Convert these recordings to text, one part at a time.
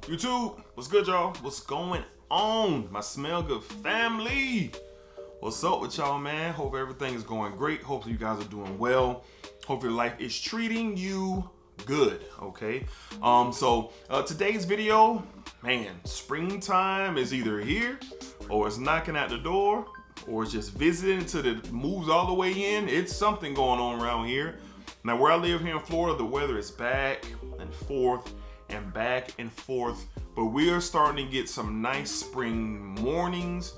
YouTube, what's good, y'all? What's going on, my Smell Good family? What's up with y'all, man? Hope everything is going great. Hopefully you guys are doing well. Hopefully life is treating you good, okay? Today's video, man, springtime is either here or it's knocking at the door or it's just visiting till it moves all the way in. It's something going on around here. Now, where I live here in Florida, the weather is back and forth and back and forth, but we are starting to get some nice spring mornings,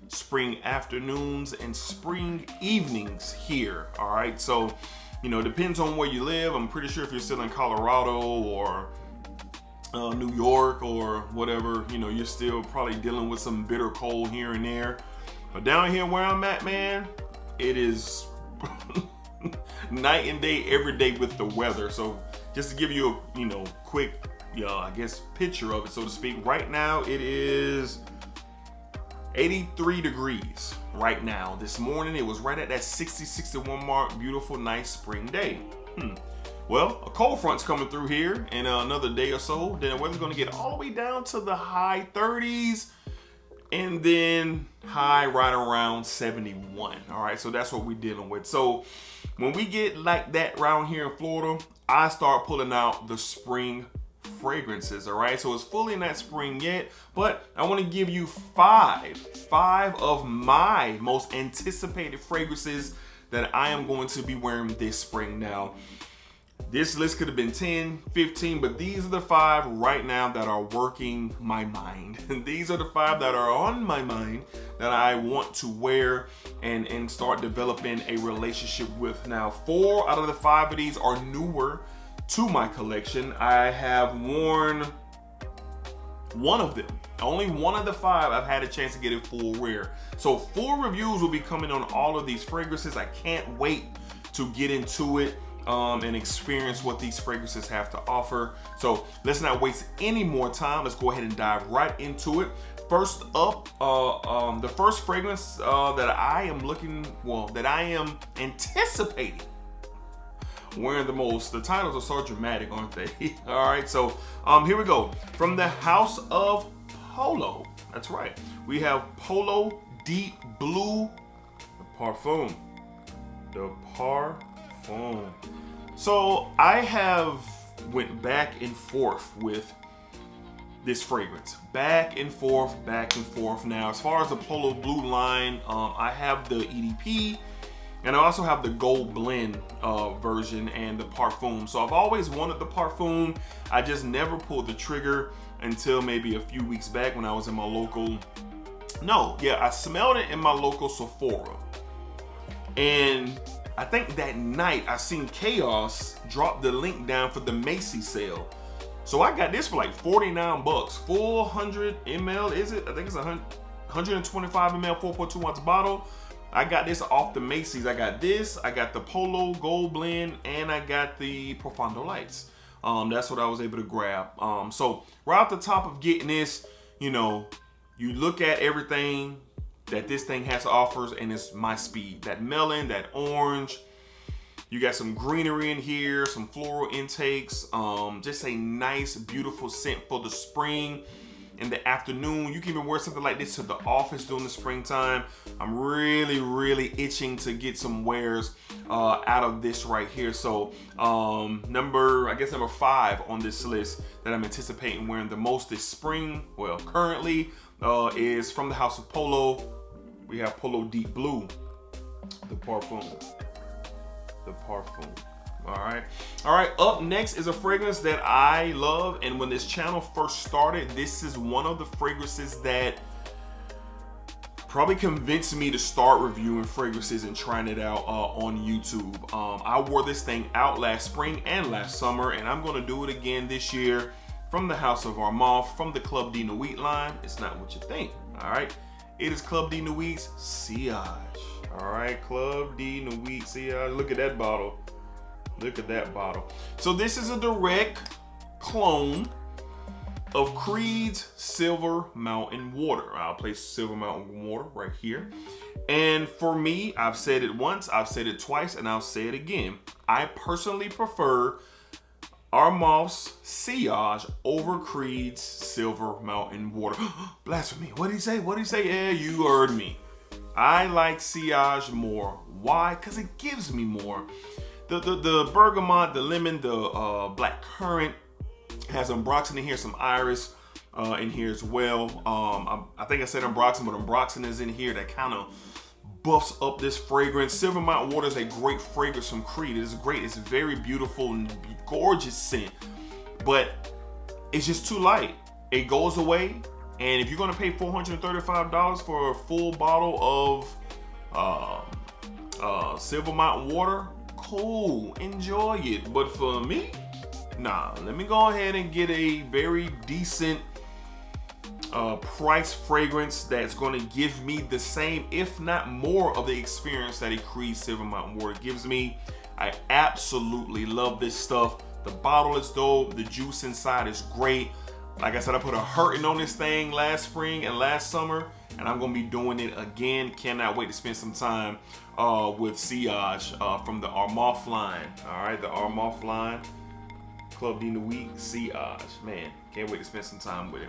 spring afternoons, and spring evenings here. All right, so it depends on where you live. I'm pretty sure if you're still in Colorado or New York or whatever, you're still probably dealing with some bitter cold here and there. But down here where I'm at, man, it is night and day every day with the weather. So just to give you a quick picture of it, so to speak, right now it is 83 degrees right now. This morning it was right at that 60-61 mark. Beautiful, nice spring day. Well, a cold front's coming through here in another day or so. Then the weather's going to get all the way down to the high 30s and then high right around 71. All right, so that's what we're dealing with. So when we get like that around here in Florida, I start pulling out the spring fragrances. All right, so it's fully in that spring yet, but I want to give you five of my most anticipated fragrances that I am going to be wearing this spring. Now, this list could have been 10, 15, but these are the 5 right now that are working my mind. These are the 5 that are on my mind that I want to wear and start developing a relationship with. Now, 4 out of the 5 of these are newer to my collection. I have worn one of them. Only one of the 5 I've had a chance to get it full wear. So full reviews will be coming on all of these fragrances. I can't wait to get into it and experience what these fragrances have to offer. So let's not waste any more time. Let's go ahead and dive right into it. First up, the first fragrance that I am anticipating wearing the most. The titles are so dramatic, aren't they? All right, so here we go. From the House of Polo. That's right. We have Polo Deep Blue, the Parfum. The Parfum. So I have went back and forth with this fragrance. Back and forth. Now, as far as the Polo Blue line, I have the EDP, and I also have the Gold Blend version and the Parfum. So I've always wanted the Parfum. I just never pulled the trigger until maybe a few weeks back when I was in my local... I smelled it in my local Sephora. And I think that night I seen Chaos drop the link down for the Macy's sale. So I got this for like $49. Full 100 ml, is it? I think it's 125 ml, 4.2 ounce bottle. I got this off the Macy's. I got this, I got the Polo Gold Blend, and I got the Profondo Lights. That's what I was able to grab. So right off the top of getting this, you look at everything that this thing has to offer, and it's my speed. That melon, that orange, you got some greenery in here, some floral intakes, just a nice, beautiful scent for the spring. In the afternoon, you can even wear something like this to the office during the springtime. I'm really, really itching to get some wears out of this right here. So number 5 on this list that I'm anticipating wearing the most this spring, well, currently, is from the House of Polo. We have Polo Deep Blue, the Parfum. The Parfum. All right. Up next is a fragrance that I love, and when this channel first started, this is one of the fragrances that probably convinced me to start reviewing fragrances and trying it out on YouTube. I wore this thing out last spring and last summer, and I'm going to do it again this year. From the House of Armand, from the Club de Nuit line. It's not what you think. All right. It is Club de Nuit's Sillage. All right, Club de Nuit Sillage. Look at that bottle. Look at that bottle. So this is a direct clone of Creed's Silver Mountain Water. I'll place Silver Mountain Water right here. And for me, I've said it once, I've said it twice, and I'll say it again. I personally prefer Armaf's Sillage over Creed's Silver Mountain Water. Blasphemy. What did he say? What did he say? Yeah, you heard me. I like Sillage more. Why? Because it gives me more. The bergamot, the lemon, the black currant has ambroxan in here, some iris in here as well. I think I said ambroxan, but ambroxan is in here that kind of buffs up this fragrance. Silver Mountain Water is a great fragrance from Creed. It is great. It's very beautiful and gorgeous scent, but it's just too light. It goes away, and if you're gonna pay $435 for a full bottle of Silver Mountain Water, cool, enjoy it. But for me, nah. Let me go ahead and get a very decent price fragrance that's going to give me the same, if not more, of the experience that a Creed Silver Mountain Water gives me. I absolutely love this stuff. The bottle is dope. The juice inside is great. Like I said, I put a hurting on this thing last spring and last summer, and I'm going to be doing it again. Cannot wait to spend some time with Sillage from the Armaf line. All right, the Armaf line. Club de Nuit Sillage. Man, can't wait to spend some time with it.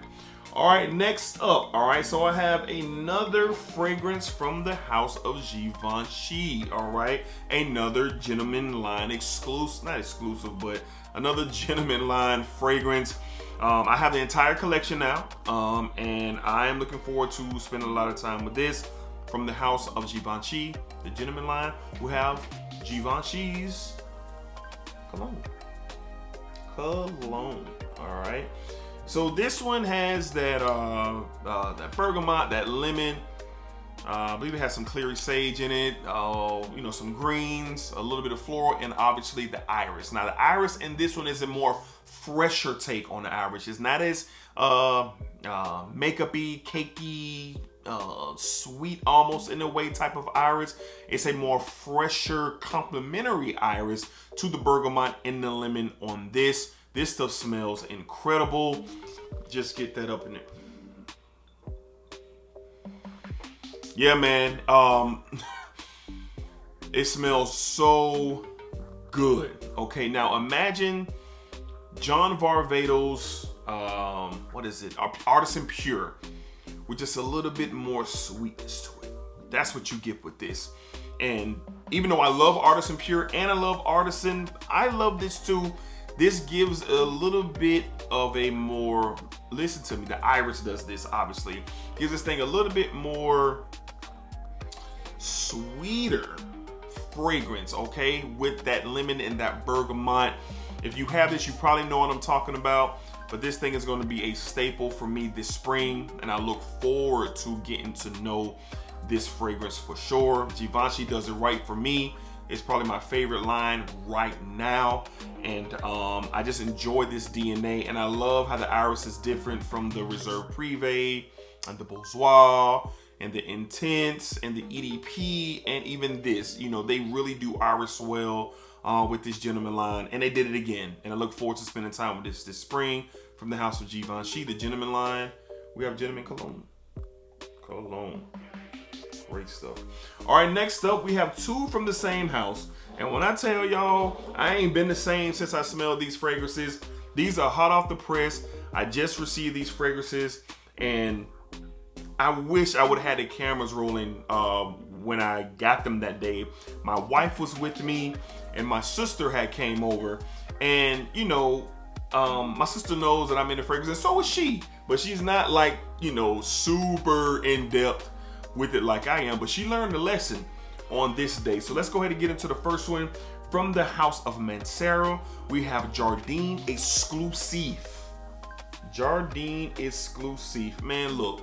All right, next up. All right, so I have another fragrance from the house of Givenchy. All right, another gentleman line exclusive, not exclusive, but another gentleman line fragrance. I have the entire collection now, and I am looking forward to spending a lot of time with this from the house of Givenchy, the gentleman line. We have Givenchy's cologne. All right. So this one has that bergamot, that lemon. I believe it has some clary sage in it. Some greens, a little bit of floral, and obviously the iris. Now the iris in this one is a more fresher take on the iris. It's not as makeup-y, cakey, sweet almost in a way type of iris. It's a more fresher, complementary iris to the bergamot and the lemon on this. This stuff smells incredible. Just get that up in it. Yeah, man. It smells so good. Okay, now imagine John Varvatos, what is it? Artisan Pure, with just a little bit more sweetness to it. That's what you get with this. And even though I love Artisan Pure and I love Artisan, I love this too. This gives a little bit of a more, listen to me, the iris does this obviously, gives this thing a little bit more sweeter fragrance, okay, with that lemon and that bergamot. If you have this, you probably know what I'm talking about, but this thing is going to be a staple for me this spring, and I look forward to getting to know this fragrance for sure. Givenchy does it right for me. It's probably my favorite line right now, and I just enjoy this DNA, and I love how the iris is different from the Reserve Privé and the Bourgeois and the Intense and the EDP and even this. You know, they really do iris well with this gentleman line, and they did it again, and I look forward to spending time with this spring from the house of Givenchy, the gentleman line. We have gentleman cologne. Great stuff. All right, next up we have two from the same house, and when I tell y'all I ain't been the same since I smelled these fragrances. These are hot off the press. I just received these fragrances, and I wish I would have had the cameras rolling when I got them that day. My wife was with me, and my sister had came over, and you know, my sister knows that I'm into fragrances, and so is she, but she's not like, you know, super in depth with it like I am, but she learned a lesson on this day. So let's go ahead and get into the first one from the house of Mancera. We have Jardin Exclusive. Jardin Exclusive. Man, look,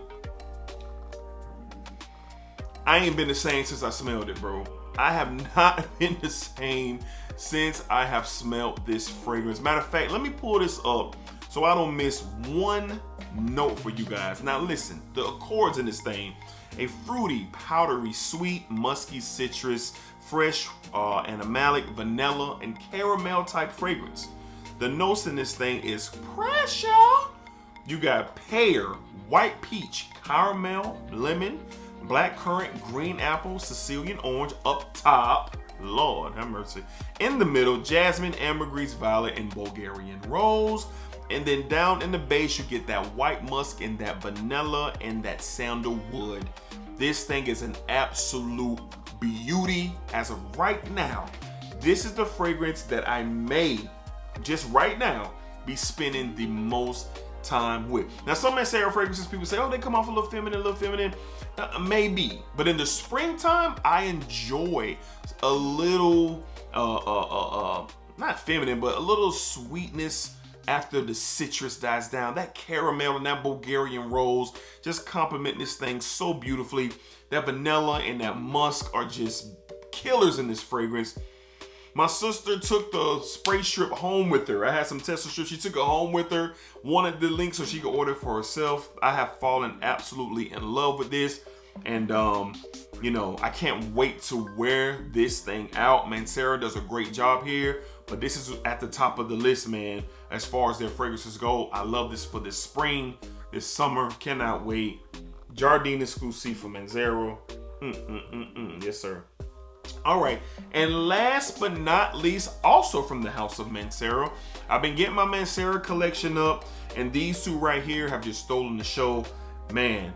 I ain't been the same since I smelled it, bro. I have not been the same since I have smelled this fragrance. Matter of fact, let me pull this up so I don't miss one note for you guys. Now listen, the accords in this thing: a fruity, powdery, sweet, musky, citrus, fresh, animalic, vanilla, and caramel type fragrance. The notes in this thing is pressure. You got pear, white peach, caramel, lemon, black currant, green apple, Sicilian orange up top. Lord have mercy. In the middle, jasmine, ambergris, violet, and Bulgarian rose. And then down in the base, you get that white musk and that vanilla and that sandalwood. This thing is an absolute beauty. As of right now, this is the fragrance that I may, just right now, be spending the most time with. Now, some Mancera fragrances, people say, oh, they come off a little feminine. Maybe. But in the springtime, I enjoy a little, not feminine, but a little sweetness after the citrus dies down. That caramel and that Bulgarian rose just complement this thing so beautifully. That vanilla and that musk are just killers in this fragrance. My sister took the spray strip home with her. I had some tester strips. She took it home with her, wanted the link so she could order it for herself. I have fallen absolutely in love with this. And, you know, I can't wait to wear this thing out. Mancera does a great job here, but this is at the top of the list, man. As far as their fragrances go, I love this for this spring, this summer. Cannot wait. Jardin exclusive for Mancera. Yes, sir. All right, and last but not least, also from the house of Mancera, I've been getting my Mancera collection up, and these two right here have just stolen the show. Man,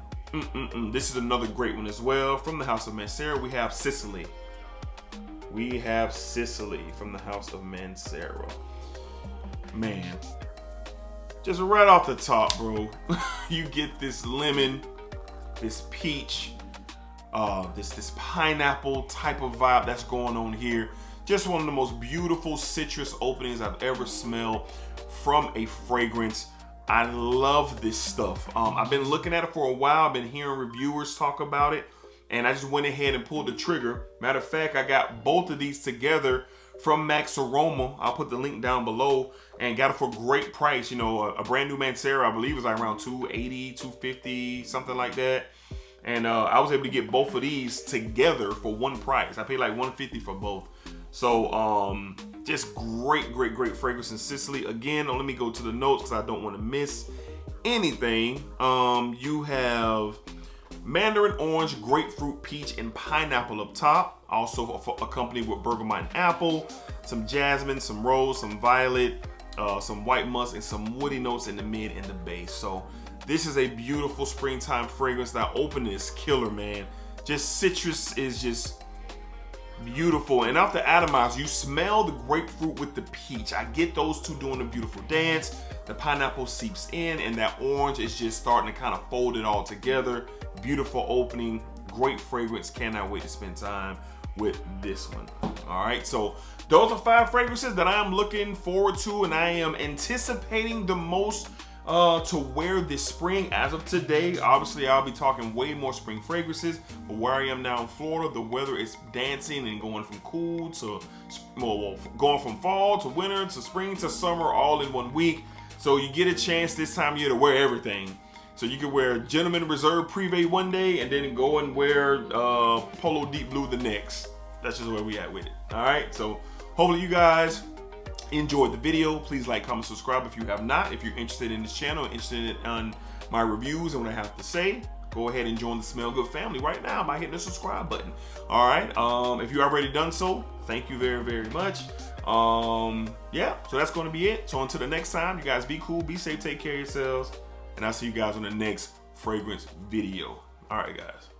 this is another great one as well. From the house of Mancera, we have Sicily. We have Sicily from the house of Mancera. Man, just right off the top, bro, you get this lemon, this peach, this pineapple type of vibe that's going on here. Just one of the most beautiful citrus openings I've ever smelled from a fragrance. I love this stuff. I've been looking at it for a while. I've been hearing reviewers talk about it, and I just went ahead and pulled the trigger. Matter of fact, I got both of these together from Max Aroma. I'll put the link down below, and got it for a great price. You know, a brand new Mancera, I believe, was like around $280, $250, something like that. And I was able to get both of these together for one price. I paid like $150 for both. So just great fragrance in Sicily. Again, let me go to the notes because I don't want to miss anything. You have mandarin orange, grapefruit, peach, and pineapple up top. Also accompanied with bergamot and apple, some jasmine, some rose, some violet, some white musk, and some woody notes in the mid and the base. So this is a beautiful springtime fragrance. That opening is killer, man. Just citrus is just beautiful. And off the atomizer, you smell the grapefruit with the peach. I get those two doing a beautiful dance. The pineapple seeps in, and that orange is just starting to kind of fold it all together. Beautiful opening, great fragrance. Cannot wait to spend time with this one. All right, so those are 5 fragrances that I am looking forward to, and I am anticipating the most to wear this spring. As of today, obviously I'll be talking way more spring fragrances, but where I am now in Florida, the weather is dancing and going from cool to, well, going from fall to winter to spring to summer all in 1 week. So you get a chance this time of year to wear everything. So you can wear Gentleman Reserve Privé one day and then go and wear Polo Deep Blue the next. That's just where we at with it. All right, so hopefully you guys enjoyed the video. Please like, comment, subscribe if you have not. If you're interested in this channel, interested in my reviews and what I have to say, go ahead and join the Smell Good family right now by hitting the subscribe button. All right, if you already done so, thank you very much. Yeah, so that's going to be it. So until the next time, you guys be cool, be safe, take care of yourselves, and I'll see you guys on the next fragrance video. All right, guys.